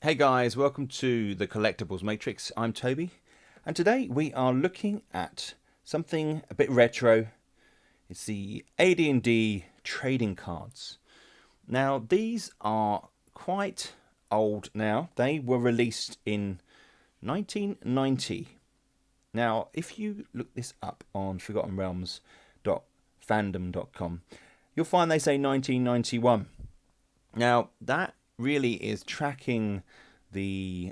Hey guys, welcome to the Collectibles Matrix. I'm Toby, and today we are looking at something a bit retro. It's the AD&D trading cards. Now, these are quite old now. They were released in 1990. Now, if you look this up on forgottenrealms.fandom.com, you'll find they say 1991. Now, that really is tracking the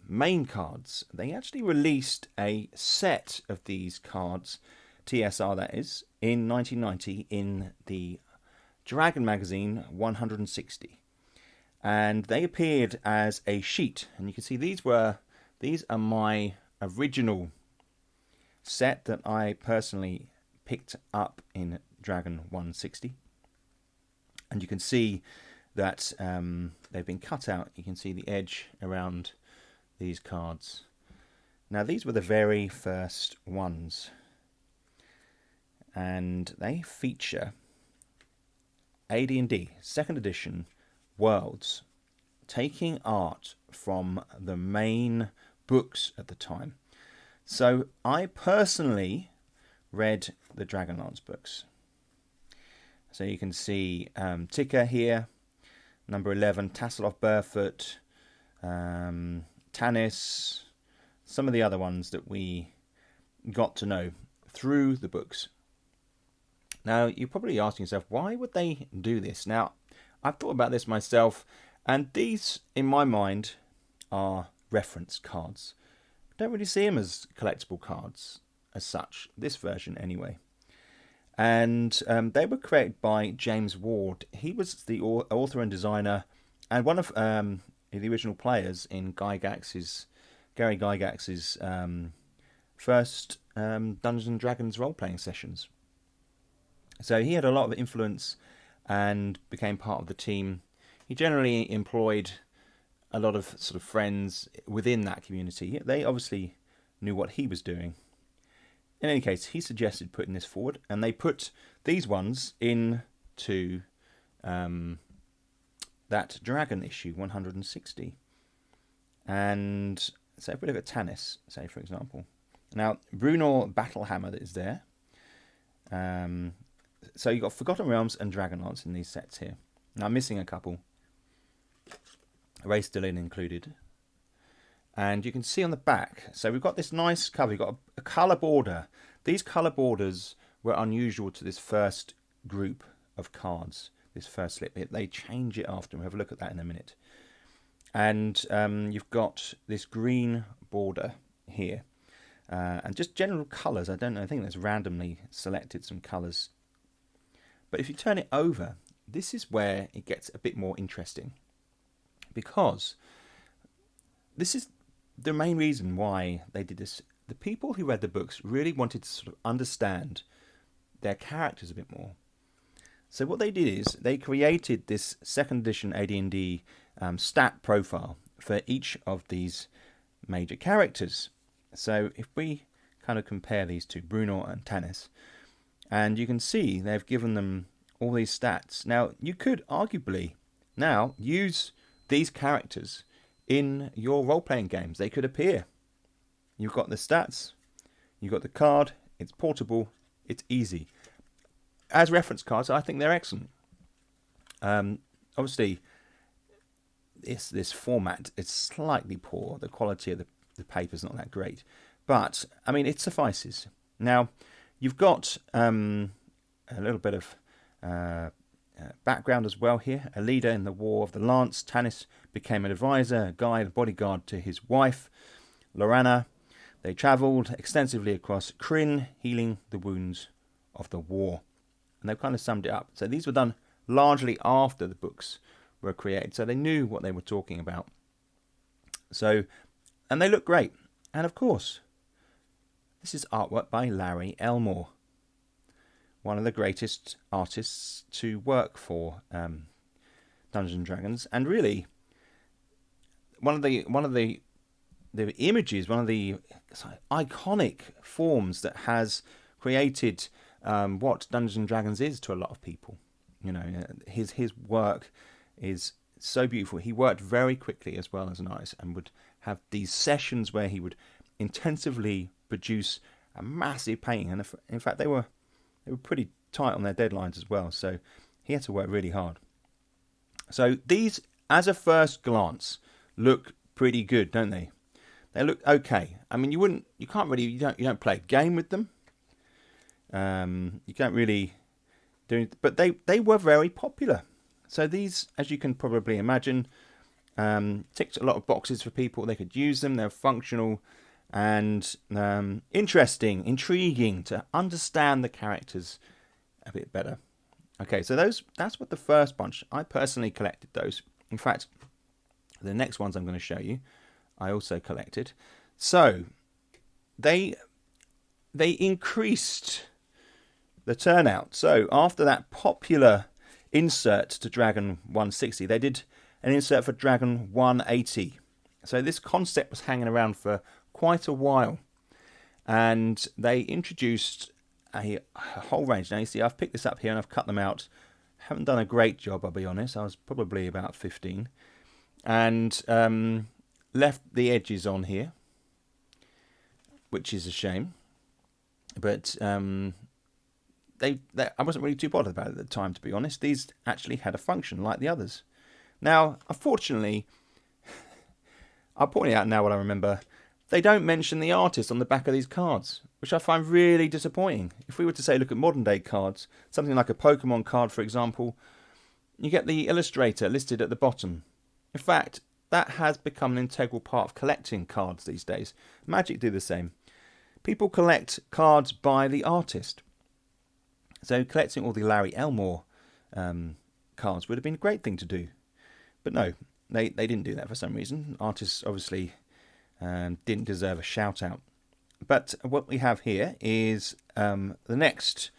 main cards. They actually released a set of these cards, TSR that is, in 1990 in the Dragon magazine 160. And they appeared as a sheet. And you can see these are my original set that I personally picked up in Dragon 160. And you can see that they've been cut out. You can see the edge around these cards. Now, these were the very first ones, and they feature AD&D 2nd edition Worlds, taking art from the main books at the time. So I personally read the Dragonlance books. So you can see Ticker here, number 11, Tasselhoff Barefoot, Tanis, some of the other ones that we got to know through the books. Now, you're probably asking yourself, why would they do this? Now, I've thought about this myself, and these, in my mind, are reference cards. I don't really see them as collectible cards as such, this version anyway. And they were created by James Ward. He was the author and designer, and one of the original players in Gary Gygax's first Dungeons and Dragons role-playing sessions. So he had a lot of influence and became part of the team. He generally employed a lot of sort of friends within that community. They obviously knew what he was doing. In any case, he suggested putting this forward, and they put these ones into that Dragon issue 160. And so if we look at Tanis, say for example, now Bruenor Battlehammer that is there. So you've got Forgotten Realms and Dragonlance in these sets here. Now I'm missing a couple. Ray still included. And you can see on the back, so we've got this nice cover. You've got a colour border. These colour borders were unusual to this first group of cards, this first slip. They change it after. We'll have a look at that in a minute. And you've got this green border here. And just general colours. I don't know, I think that's randomly selected some colours. But if you turn it over, this is where it gets a bit more interesting. Because this is the main reason why they did this. The people who read the books really wanted to sort of understand their characters a bit more. So what they did is they created this 2nd edition AD&D stat profile for each of these major characters. So if we kind of compare these two, Bruenor and Tanis, and you can see they've given them all these stats. Now, you could arguably now use these characters in your role-playing games. They could appear. You've got the stats, you've got the card, it's portable, it's easy. As reference cards, I think they're excellent. Obviously, this format is slightly poor. The quality of the paper is not that great. But, I mean, it suffices. Now, you've got a little bit of background as well here. A leader in the War of the Lance, Tanis became an advisor, a guide, a bodyguard to his wife, Lorana. They travelled extensively across Kryn, healing the wounds of the war. And they've kind of summed it up. So these were done largely after the books were created. So they knew what they were talking about. So, and they look great. And of course, this is artwork by Larry Elmore, one of the greatest artists to work for Dungeons and Dragons, and really one of the images, one of the iconic forms that has created what Dungeons and Dragons is to a lot of people. You know, his work is so beautiful. He worked very quickly as well as an artist, and would have these sessions where he would intensively produce a massive painting. And in fact, they were pretty tight on their deadlines as well. So he had to work really hard. So these, as a first glance, look pretty good, don't they? They look okay. I mean, you don't play a game with them. You can't really do, but they were very popular. So these, as you can probably imagine, ticked a lot of boxes for people. They could use them. They're functional and interesting, intriguing to understand the characters a bit better. Okay, so that's what the first bunch. I personally collected those. In fact, the next ones I'm going to show you, I also collected. So they increased the turnout. So after that popular insert to Dragon 160, they did an insert for Dragon 180. So this concept was hanging around for quite a while, and they introduced a whole range. Now you see, I've picked this up here and I've cut them out. Haven't done a great job, I'll be honest. I was probably about 15, and left the edges on here, which is a shame. But I wasn't really too bothered about it at the time, to be honest. These actually had a function like the others. Now, unfortunately, I'll point out now what I remember. They don't mention the artist on the back of these cards, which I find really disappointing. If we were to say, look at modern day cards, something like a Pokemon card, for example, you get the illustrator listed at the bottom. In fact, that has become an integral part of collecting cards these days. Magic do the same. People collect cards by the artist. So collecting all the Larry Elmore cards would have been a great thing to do. But no, they didn't do that for some reason. Artists obviously didn't deserve a shout out. But what we have here is the next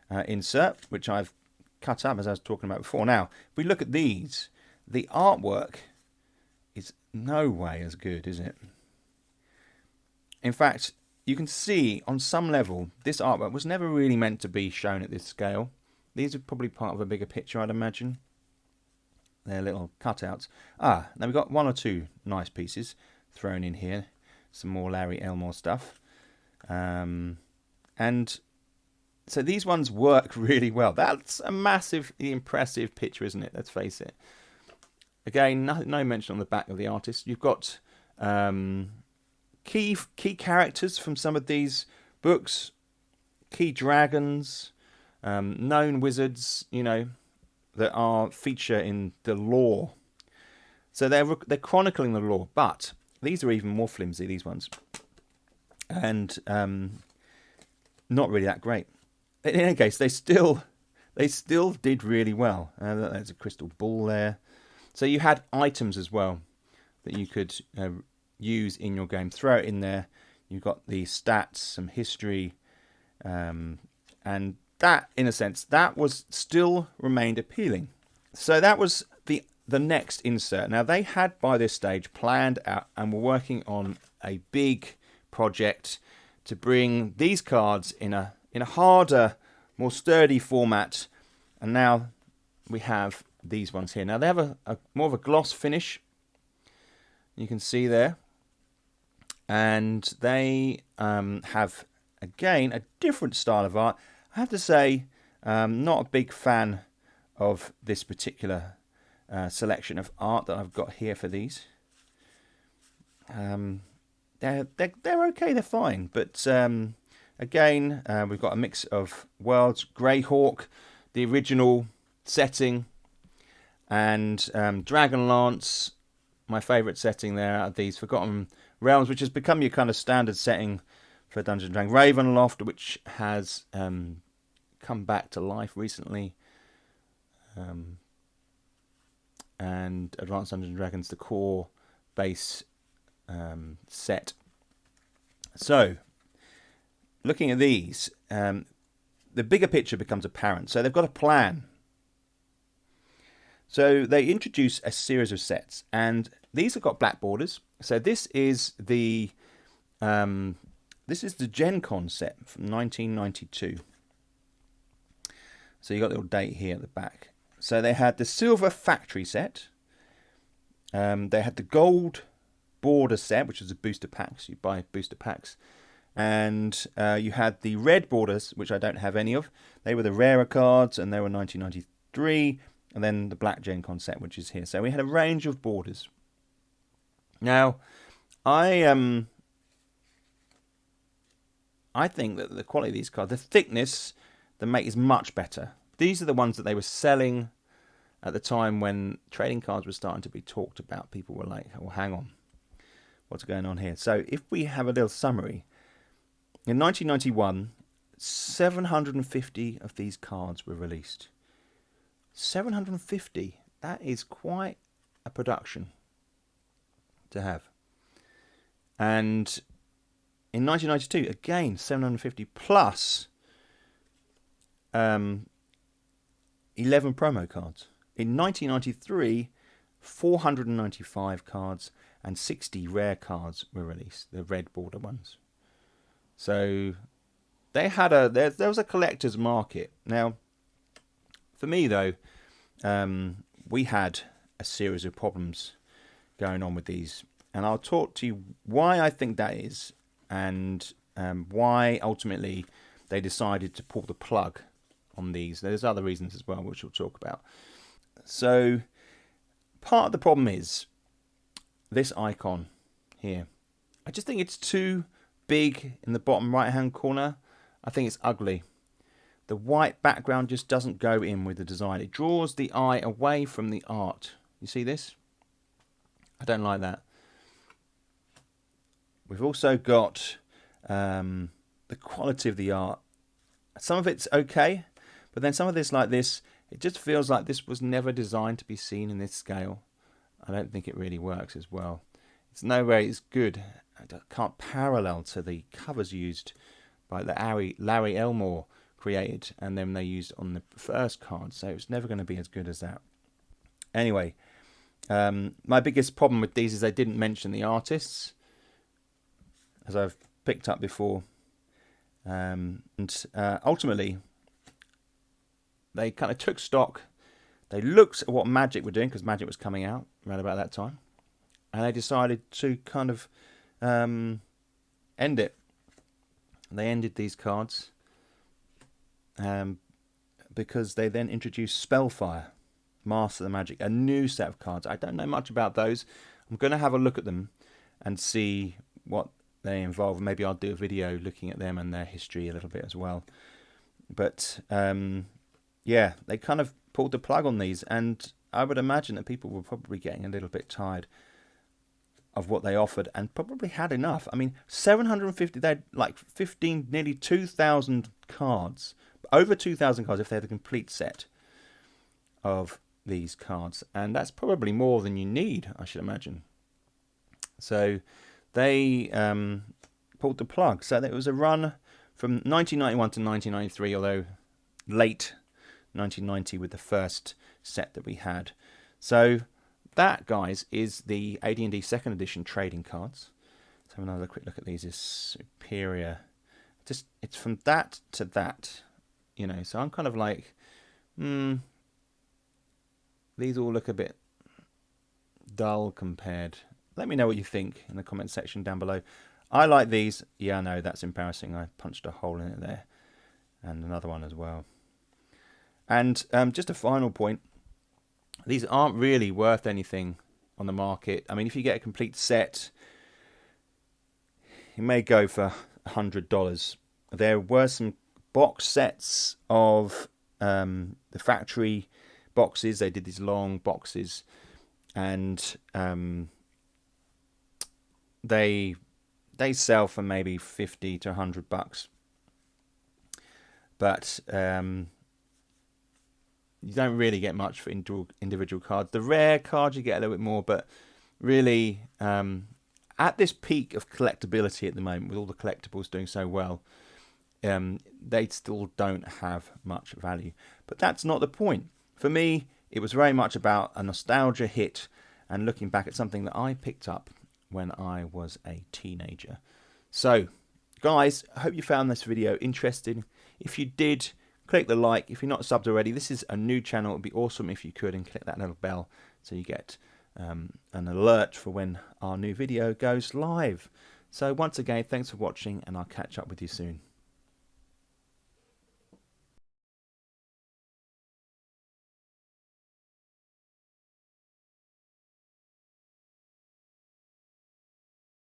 insert, which I've cut up as I was talking about before. Now, if we look at these, the artwork is no way as good, is it? In fact, you can see on some level this artwork was never really meant to be shown at this scale. These are probably part of a bigger picture, I'd imagine. They're little cutouts. Now we've got one or two nice pieces thrown in here. Some more Larry Elmore stuff. And so these ones work really well. That's a massively impressive picture, isn't it? Let's face it. Again, no mention on the back of the artist. You've got key characters from some of these books, key dragons, known wizards, that are feature in the lore. So they're chronicling the lore, but these are even more flimsy, these ones, and not really that great. In any case, they still did really well. There's a crystal ball there. So you had items as well that you could use in your game. Throw it in there. You've got the stats, some history, and that, in a sense, that was still remained appealing. So that was the next insert. Now they had by this stage planned out and were working on a big project to bring these cards in a harder, more sturdy format. And now we have these ones here. Now they have a more of a gloss finish. You can see there. And they have, again, a different style of art. I have to say, not a big fan of this particular selection of art that I've got here for these. They're okay, they're fine. But again, we've got a mix of worlds. Greyhawk, the original setting, and Dragonlance, my favourite setting there are these Forgotten Realms, which has become your kind of standard setting for Dungeons & Dragons. Ravenloft, which has come back to life recently. And Advanced Dungeons & Dragons, the core base set. So, looking at these, the bigger picture becomes apparent. So they've got a plan. So they introduce a series of sets, and these have got black borders. So this is the Gen Con set from 1992. So you got a little date here at the back. So they had the Silver Factory set, They had the gold border set, which was a booster pack, so you buy booster packs. And you had the red borders, which I don't have any of. They were the rarer cards, and they were 1993. And then the Black Gen Con set, which is here. So we had a range of borders. Now, I think that the quality of these cards, the thickness, the mate is much better. These are the ones that they were selling at the time when trading cards were starting to be talked about. People were like, "Oh, hang on, what's going on here?" So if we have a little summary, in 1991, 750 of these cards were released. 750. That is quite a production to have. And in 1992, again, 750 plus 11 promo cards. In 1993, 495 cards and 60 rare cards were released, the red border ones. So they had there was a collector's market. Now, for me though, we had a series of problems going on with these, and I'll talk to you why I think that is, and why ultimately they decided to pull the plug on these. There's other reasons as well, which we'll talk about. So part of the problem is this icon here. I just think it's too big in the bottom right hand corner. I think it's ugly. The white background just doesn't go in with the design. It draws the eye away from the art. You see this? I don't like that. We've also got the quality of the art. Some of it's okay, but then some of this, like this, it just feels like this was never designed to be seen in this scale. I don't think it really works as well. It's no way it's good. I can't parallel to the covers used by the Larry Elmore created, and then they used on the first card, so it's never going to be as good as that. Anyway, my biggest problem with these is they didn't mention the artists, as I've picked up before, and ultimately they kind of took stock. They looked at what Magic were doing, because Magic was coming out around about that time, and they decided to kind of end it. They ended these cards because they then introduced Spellfire, Master of the Magic, a new set of cards. I don't know much about those. I'm going to have a look at them and see what they involve. Maybe I'll do a video looking at them and their history a little bit as well. But yeah, they kind of pulled the plug on these, and I would imagine that people were probably getting a little bit tired of what they offered and probably had enough. I mean, 750, they had like 15, nearly 2,000 cards, over 2,000 cards if they had a complete set of these cards, and that's probably more than you need, I should imagine. So they pulled the plug. So it was a run from 1991 to 1993, although late 1990 with the first set that we had. So that, guys, is the AD&D second edition trading cards. Let's have another quick look at these. Is superior. Just, it's from that to that, you know. So I'm kind of like, these all look a bit dull compared. Let me know what you think in the comment section down below. I like these. Yeah, I know, that's embarrassing. I punched a hole in it there. And another one as well. And just a final point. These aren't really worth anything on the market. I mean, if you get a complete set, you may go for $100. There were some box sets of the factory boxes. They did these long boxes, and they sell for maybe $50 to $100. But you don't really get much for individual cards. The rare cards you get a little bit more, but really at this peak of collectability at the moment, with all the collectibles doing so well, they still don't have much value. But that's not the point. For me, it was very much about a nostalgia hit and looking back at something that I picked up when I was a teenager. So, guys, I hope you found this video interesting. If you did, click the like. If you're not subbed already, this is a new channel. It would be awesome if you could, and click that little bell so you get an alert for when our new video goes live. So once again, thanks for watching, and I'll catch up with you soon.